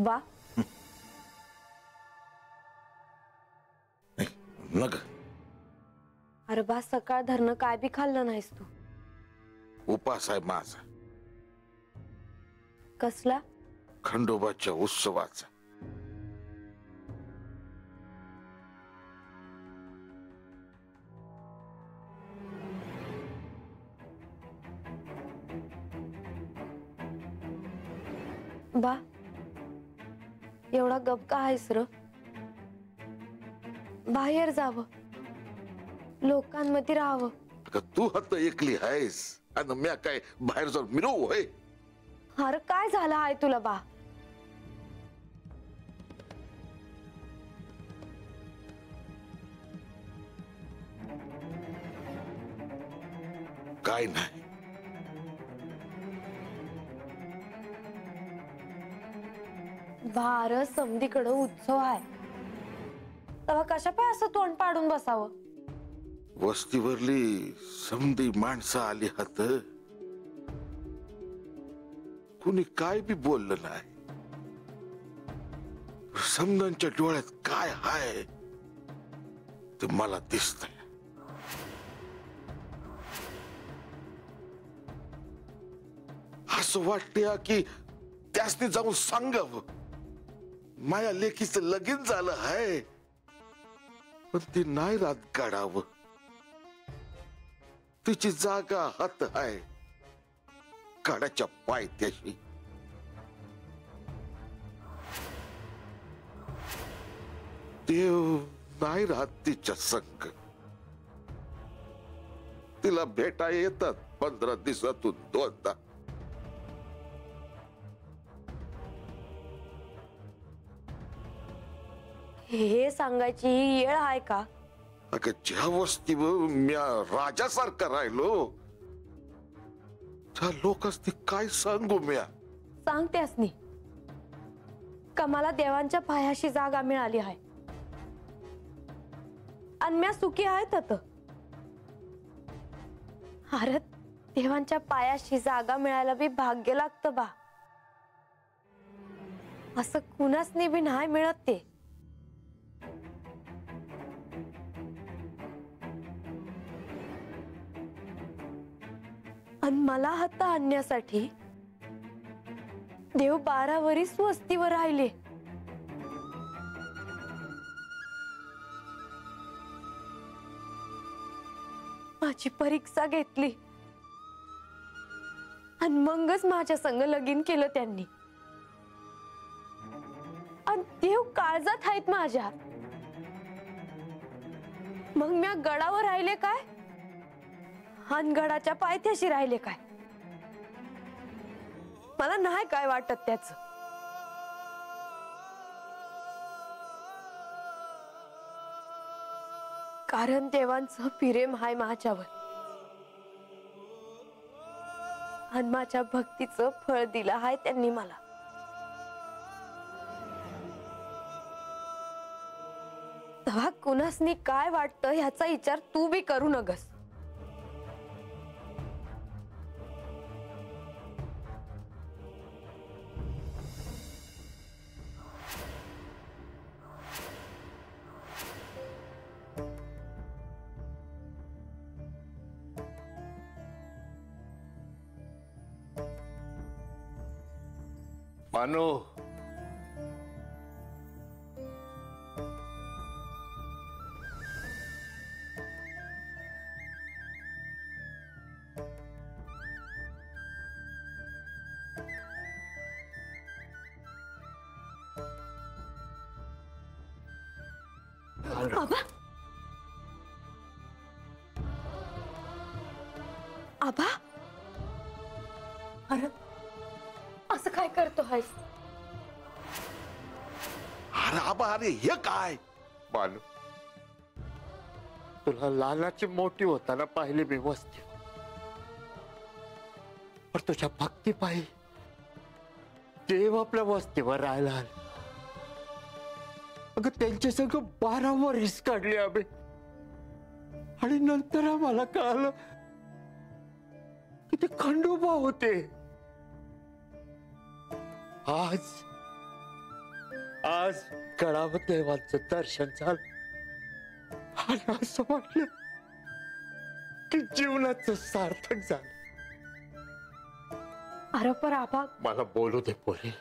वा नग अरे बा सकाळ धरणं काय बी खाल्लं नाहीस तू उपास आहे माझा कसला खंडोबाच्या उत्सवाचा बा एवढा गप का आहेस र बाहेर जावं लोकांमध्ये राहावं तू हत एकली आहेस आणि म्या काय बाहेर जाऊन मिरवू होय अरे काय झालं आहे तुला बा काय नाही भार समधीकडे उत्सव आहे तेव्हा कशा पाय असं तोंड पाडून बसावं वस्तीवरली समधी माणसं आली हात कुणी काय बी बोललं नाही समधांच्या डोळ्यात काय हाय ते मला दिसतंय असं वाटतंय की त्यासनी जाऊन सांगावं माया लेकीचं लगीन झालं आहे पण ती नाही रात काढावं तिची जागा हात आहे काढाच्या पायथ्याशी देव नाही राहत तिच्या संग तिला भेटा येतात 15 दिवसातून 2दा हे सांगायची ही येळ आहे का अगं ज्या वस्तीवर म्या राजासारखा राहिलो त्या लोकांनी काय सांगू म्या सांगतेस नी का मला देवांच्या पायाशी जागा मिळाली आहे आणि म्या सुखी आहे तत अरे देवांच्या पायाशी जागा मिळायला बी भाग्य लागतं बा असं कुणाच बी नाही मिळत ते आणि मला हात आणण्यासाठी देव 12 वर्ष वस्तीवर राहिले माझी परीक्षा घेतली आणि मगच माझ्या संग लगीन केलं त्यांनी आणि देव काळजात आहेत माझ्या मग म्या गडावर राहिले काय आणि गडाच्या पायथ्याशी राहिले काय मला नाही काय वाटत त्याच कारण देवांचं प्रेम आहे माझ्यावर आणि माझ्या भक्तीचं फळ दिलं आहे त्यांनी मला तेव्हा कुणासनी काय वाटतं ह्याचा विचार तू बी करू नगस मानो आबा आबा अरे असं काय करतो आहेस अरे आबा अरे हे काय मानू तुला लहानाची मोठी होताना पाहिली मी वस्ती पण तुझ्या भक्ती पायी देव आपल्या वस्तीवर राहायला आले अगं त्यांच्या संग 12 वर्ष काढली आम्ही आणि नंतर आम्हाला कळालं की ते खंडोबा होते आज आज गडावर देवांचं दर्शन झालं आणि असं वाटलं की जीवनाचं सार्थक झालं. अरे पर आबा, मला बोलू दे पोरी.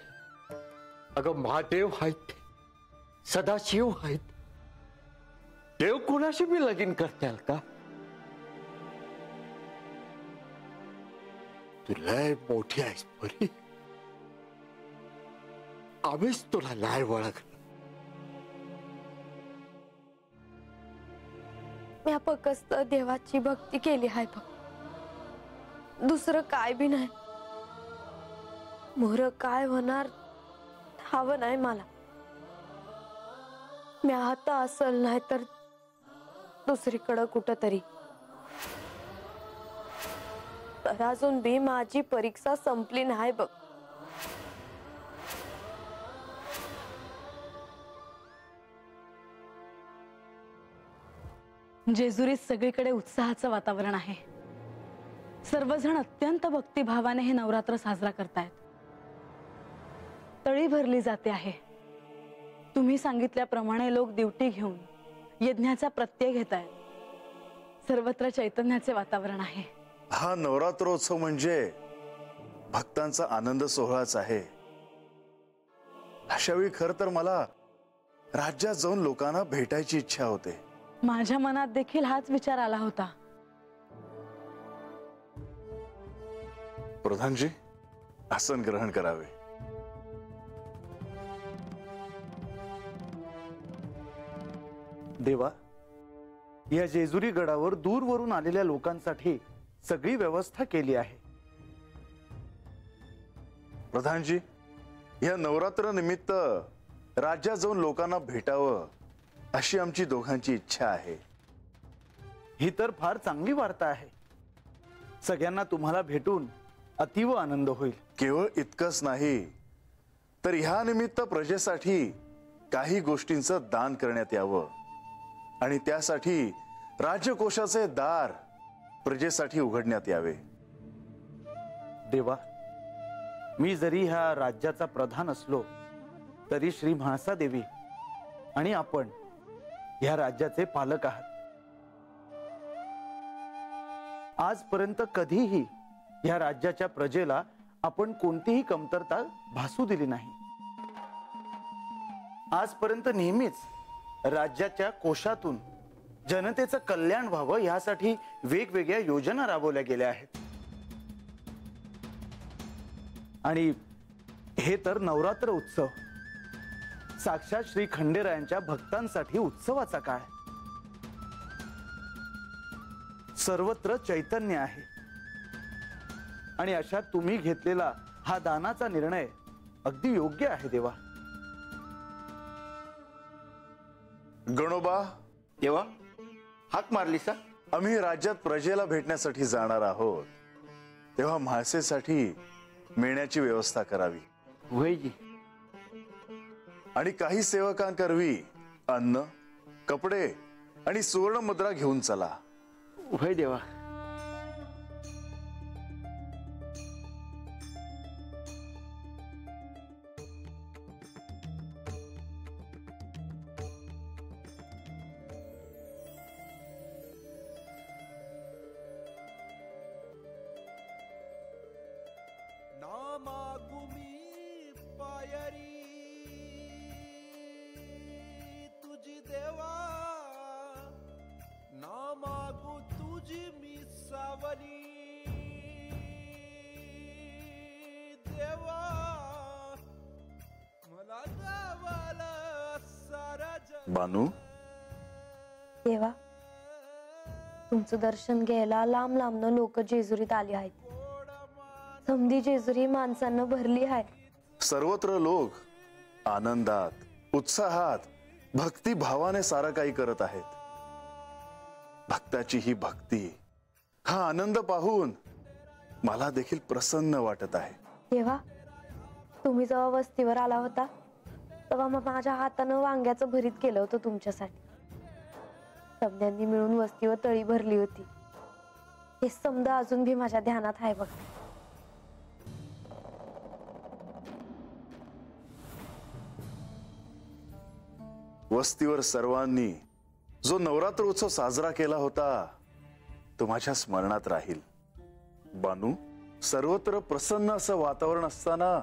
अगं महादेव आहेत, सदाशिव आहेत. देव कुणाशी बी लगीन करताल का? तू लय मोठी आहेस पोरी. आम्हीच तुला नाही ओळखलं. मी फक्त देवाची भक्ती केली आहे बघ, दुसरं काय बी नाही. मोर काय होणार हवं नाही मला. मी आता असल नाही तर दुसरीकडं कुठं तरी. तर अजून बी माझी परीक्षा संपली नाही बघ. जेजुरीत सगळीकडे उत्साहाचं वातावरण आहे. सर्वजण अत्यंत भक्तिभावाने हे नवरात्र साजरा करतायत. तळी भरली जाते आहे. तुम्ही सांगितल्याप्रमाणे लोक दिवटी घेऊन यज्ञाचा प्रत्यय घेत आहेत. सर्वत्र चैतन्याचे वातावरण आहे. हा नवरात्रोत्सव म्हणजे भक्तांचा आनंद सोहळाच आहे. अशावेळी खर तर मला राज्यात जाऊन लोकांना भेटायची इच्छा होते. माझ्या मनात देखील हाच विचार आला होता. प्रधानजी, आसन ग्रहण करावे. देवा, या जेजुरी गडावर दूरवरून आलेल्या लोकांसाठी सगळी व्यवस्था केली आहे. प्रधानजी, या नवरात्र निमित्त राज्यात जाऊन लोकांना भेटावं अशी आमची दोघांची इच्छा आहे. ही तर फार चांगली वार्ता आहे. सगळ्यांना तुम्हाला भेटून अतीव आनंद होईल. केवळ इतकंच नाही तर ह्या निमित्त प्रजेसाठी काही गोष्टींचं दान करण्यात यावं आणि त्यासाठी राज्यकोशाचे दार प्रजेसाठी उघडण्यात यावे. देवा, मी जरी ह्या राज्याचा प्रधान असलो तरी श्री म्हाळसा देवी आणि आपण ह्या राज्याचे पालक आहात. आजपर्यंत कधीही ह्या राज्याच्या प्रजेला आपण कोणतीही कमतरता भासू दिली नाही. आजपर्यंत नेहमीच राज्याच्या कोशातून जनतेचं कल्याण व्हावं यासाठी वेगवेगळ्या योजना राबवल्या गेल्या आहेत. आणि हे तर नवरात्र उत्सव साक्षात श्री खंडेरायांच्या भक्तांसाठी उत्सवाचा काळ. सर्वत्र चैतन्य आहे आणि अशा तुम्ही घेतलेला हा दानाचा निर्णय अगदी योग्य आहे. देवा, गणोबा, तेव्हा हाक मारलीसा? आम्ही राज्यात प्रजेला भेटण्यासाठी जाणार आहोत, तेव्हा म्हाळसेसाठी मिळण्याची व्यवस्था करावी. वैजी, आणि काही सेवकांकरवी अन्न, कपडे आणि सुवर्ण मुद्रा घेऊन चला. वै देवा. नामागुमी पायरी तुझी देवा, नामागु तुझी मी सावली देवा, मला गावाला सारा बानू, देवा, तुमचं दर्शन घ्यायला लांब लांबनं लोक जेजुरीत आली आहेत. समधी जेजुरी माणसांना भरली आहे. सर्वत्र लोक आनंदात, उत्साहात, भक्ती भावाने सारं काही करत आहेत. भक्ताची ही भक्ती, हा आनंद पाहून मला देखील प्रसन्न वाटत आहे. देवा, तुम्ही जेव्हा वस्तीवर आला होता तेव्हा मग माझ्या हातानं वांग्याचं भरीत केलं होतं तुमच्यासाठी. समध्यांनी मिळून वस्तीवर तळी भरली होती. हे समद अजून भी माझ्या ध्यानात आहे बघ. वस्तीवर सर्वांनी जो नवरात्र उत्सव साजरा केला होता तो माझ्या स्मरणात राहील. बानू, सर्वत्र प्रसन्न असं वातावरण असताना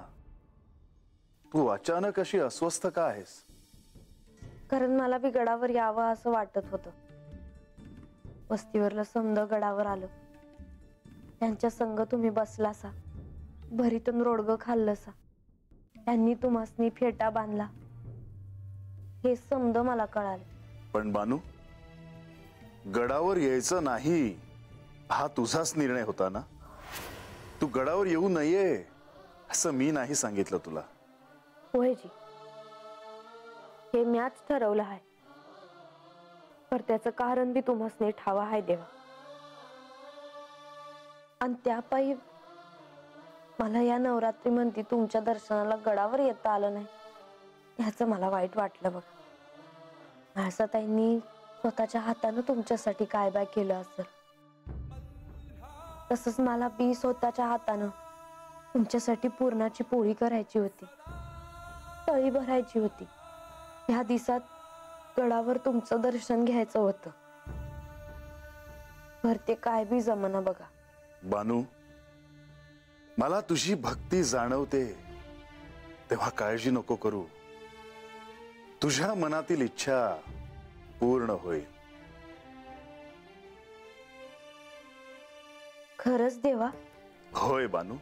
तू अचानक अशी अस्वस्थ का आहेस? कारण मला बी गडावर यावं असं वाटत होतं. वस्तीवरलं समद गडावर आलं, त्यांच्या संग तुम्ही बसलासा, भरीतून रोडगं खाल्लसा, त्यांनी तुम्हासनी फेटा बांधला, हे समद मला कळालं. पण बानू, गडावर यायचं नाही हा तुझाच निर्णय होता ना. तू गडावर येऊ नये असं मी नाही सांगितलं तुला. होय जी, हे म्याच ठरवलं आहे, पर त्याचं कारण बी तुम्हासनी ठावा आहे देवा. आणि त्यापायी मला या नवरात्री म्हणती तुमच्या दर्शनाला गडावर येता आलं नाही, ह्याचं मला वाईट वाटलं बघा. म्हाळसाताईंनी स्वतःच्या हातानं तुमच्यासाठी काय बाय केलं असेल, तसंच मला बी स्वतःच्या हातानं तुमच्यासाठी पुरणाची पोळी करायची होती, तळी भरायची होती. ह्या दिवसात गडावर तुमचं दर्शन घ्यायचं होतं, पर ते काय बी जमना बघा. बानू, मला तुझी भक्ती जाणवते, तेव्हा काळजी नको करू. तुझ्या मनातील इच्छा पूर्ण होईल. खरंच देवा? होय बानू.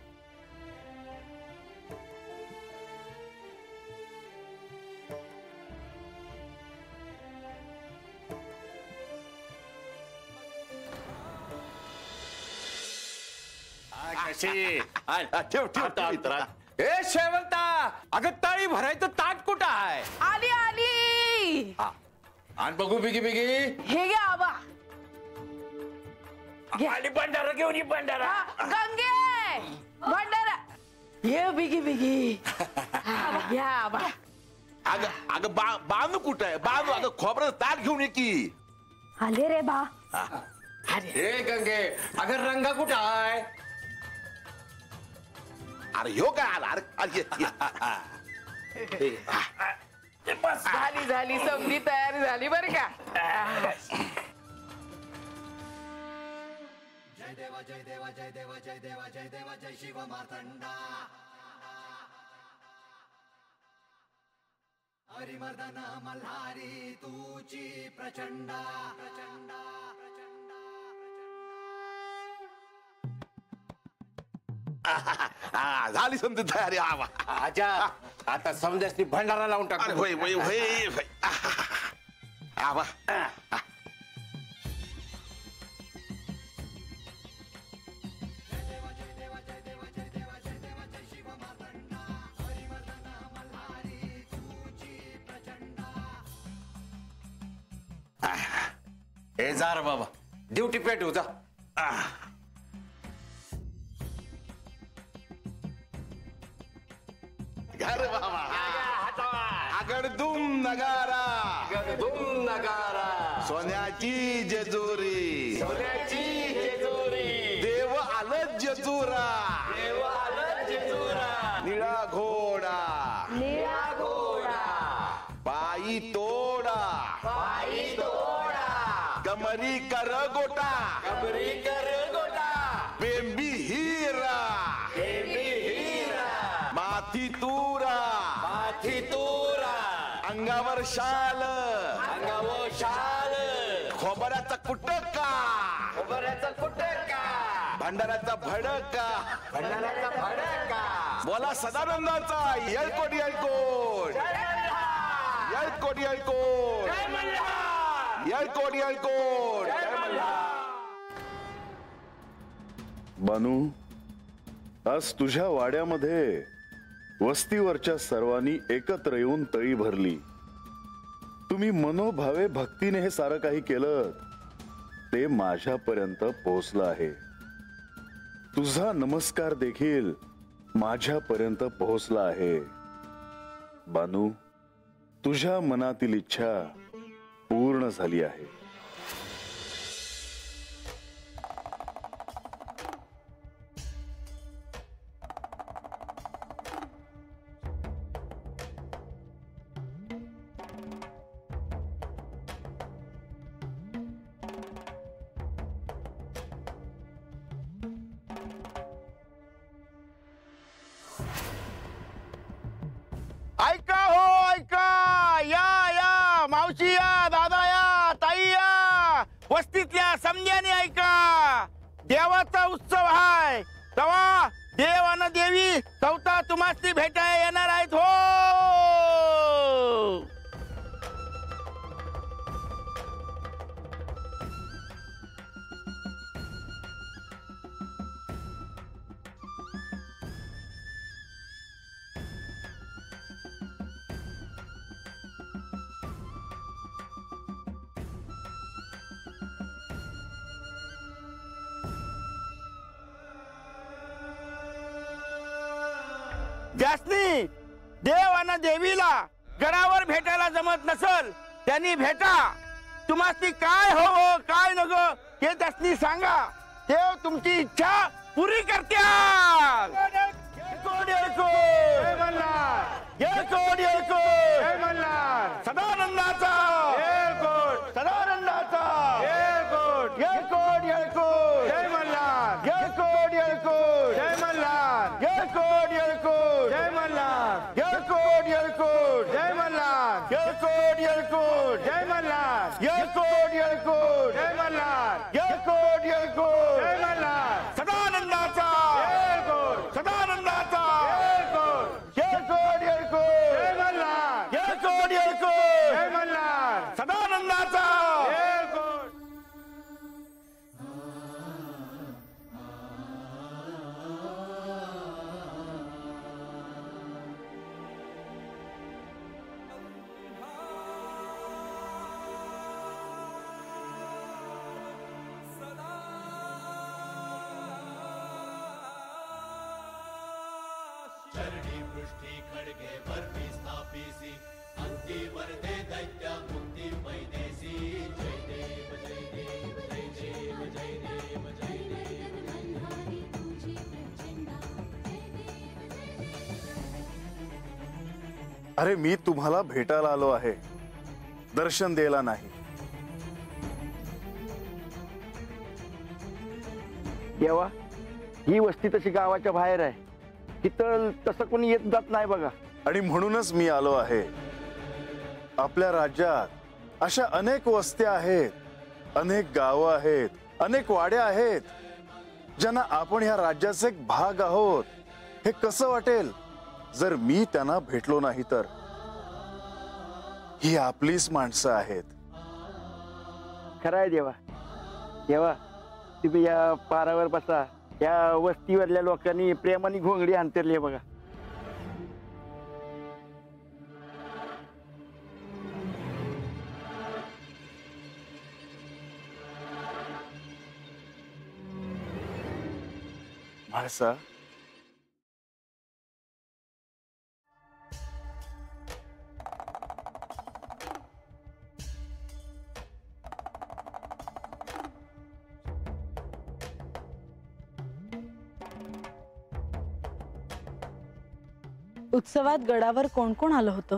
ठेव मित्रा. ए शेवंता, अगं ताळी भरायचं ताट कुठं आहे? आली आली. आण बघू बिगी बिगी. हे घ्या आबा. आणि भंडारा घेऊन ये भंडारा. गंगे भंडारा ये बिगी बिगी. घ्या आबा. अगं बानू कुठं आहे? बानू, अगं खोबरं ताट घेऊन ये की. आले रे बा. ए गंगे, अगं रंगा कुठं आहे? अरे ह्यो काय आला? अरे झाली झाली, समधी तयारी झाली बरं का. हरिमर्दन मल्हारी तुची प्रचंडा प्रचंडा झाली समजा तयारी. आवा आजा, आता समजासनी भंडारा लावून टाक. अरे होय होय होय. आवा ए जा रे बाबा, ड्युटी पेटू जा. घर बाबा. अगडदुम नगारा, गगदुम नगारा, सोन्याची जेजुरी, सोन्याची जेजुरी, देव आलं जेजुरा, देव आलं जेजुरा, निळा घोडा, निळा घोडा, पायी तोडा, पायी तोडा, कमरी करगोटा, कबरी कर गोटा, बेंबी हिरा, बेबी हिरा, माथी तुरा, माथी तोरा, अंगावर शाल, अंगावर शाल, खोबऱ्याचा कुटका, खोबऱ्याचा कुटका, भंडाऱ्याचा भडका, भंडाऱ्याचा भडका. बोला सदानंदाचा येळकोट येळकोट, येळकोट येळकोट, येळकोट येळकोट. बानू, आज तुझ्या वाड्यामध्ये वस्तीवरच्या सर्वांनी एकत्र येऊन तळी भरली. तुम्ही मनोभावे भक्तीने हे सारं काही केलं, ते माझ्यापर्यंत पोहोचलं आहे. तुझा नमस्कार देखील माझ्यापर्यंत पोहोचला आहे. बानू, तुझ्या मनातील इच्छा पूर्ण झाली आहे. समजाने ऐका, देवाचा उत्सव हाय, तेव्हा देव आणि देवी चौथा तुम्हाला भेटायला येणार आहेत हो. ज्यासनी देव आणि देवीला गडावर भेटायला जमत नसल त्यांनी भेटा. तुम्हाला काय हवं काय नको हे त्यासनी सांगा, देव तुमची इच्छा पुरी करत्याल. सदानंदाचा सदानंदाचा जय मल्हार, येळकोट येळकोट जय मल्हार, येळकोट येळकोट जय मल्हार, येळकोट येळकोट जय मल्हार, येळकोट येळकोट जय मल्हार, येळकोट येळकोट जय मल्हार, येळकोट येळकोट जय मल्हार. सदानंदाचा येळकोट, सदानंदाचा येळकोट, येळकोट येळकोट जय मल्हार, येळकोट येळकोट जय मल्हार. सदानंदाचा येळकोट. चरणी पृष्ठी खड्गे वर्मी स्थापिसी, अंती वर्धे दैत्य मुक्ती पैदेसी. जय देव जय देव जय देव जय देव जय देव. अरे मी तुम्हाला भेटायला आलो आहे, दर्शन द्यायला नाही. देवा, ही वस्ती तशी गावाच्या बाहेर आहे, तिथं तसं कोणी येत जात नाही बघा. आणि म्हणूनच मी आलो आहे. आपल्या राज्यात अशा अनेक वस्त्या आहेत, अनेक गावं आहेत, अनेक वाड्या आहेत, ज्यांना आपण ह्या राज्याचा एक भाग आहोत हे कसं वाटेल जर मी त्यांना भेटलो नाही तर. ही आपलीच माणसं आहेत. खरं आहे देवा. देवा, तुम्ही या पारावर बसा. या वस्तीवरल्या लोकांनी प्रेमाने घोंगडी अंतरली बघा. म्हाळसा, उत्सवात गडावर कोण कोण आलं होतं?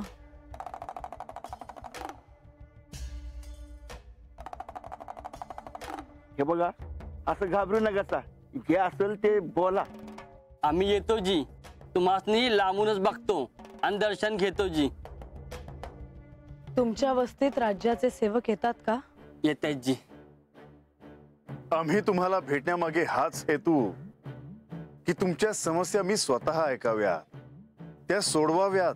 हे बघा, असं घाबरू नका, जे असेल ते बोला. आम्ही येतो जी, तुम्हासनी लांबूनच बघतो आणि दर्शन घेतो जी. तुमच्या वस्तीत राज्याचे सेवक येतात का? येतात जी. आम्ही तुम्हाला भेटण्यामागे हाच हेतू की तुमच्या समस्या मी स्वतः ऐकाव्यात, त्या सोडवाव्यात.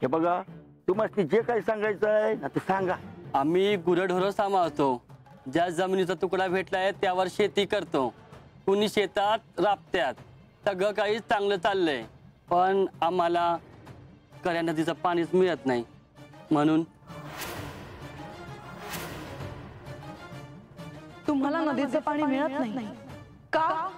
हे बघा, तुम्हाला जे काही सांगायचं आहे ना ते सांगा. आम्ही गुरढोरं सांभाळतो. ज्या जमिनीचा तुकडा भेटलाय त्यावर शेती करतो. कुणी शेतात राबत्यात. सगळं काही चांगलं चाललंय, पण आम्हाला कऱ्या नदीचं पाणीच मिळत नाही. म्हणून तुम्हाला नदीचं पाणी मिळत नाही का?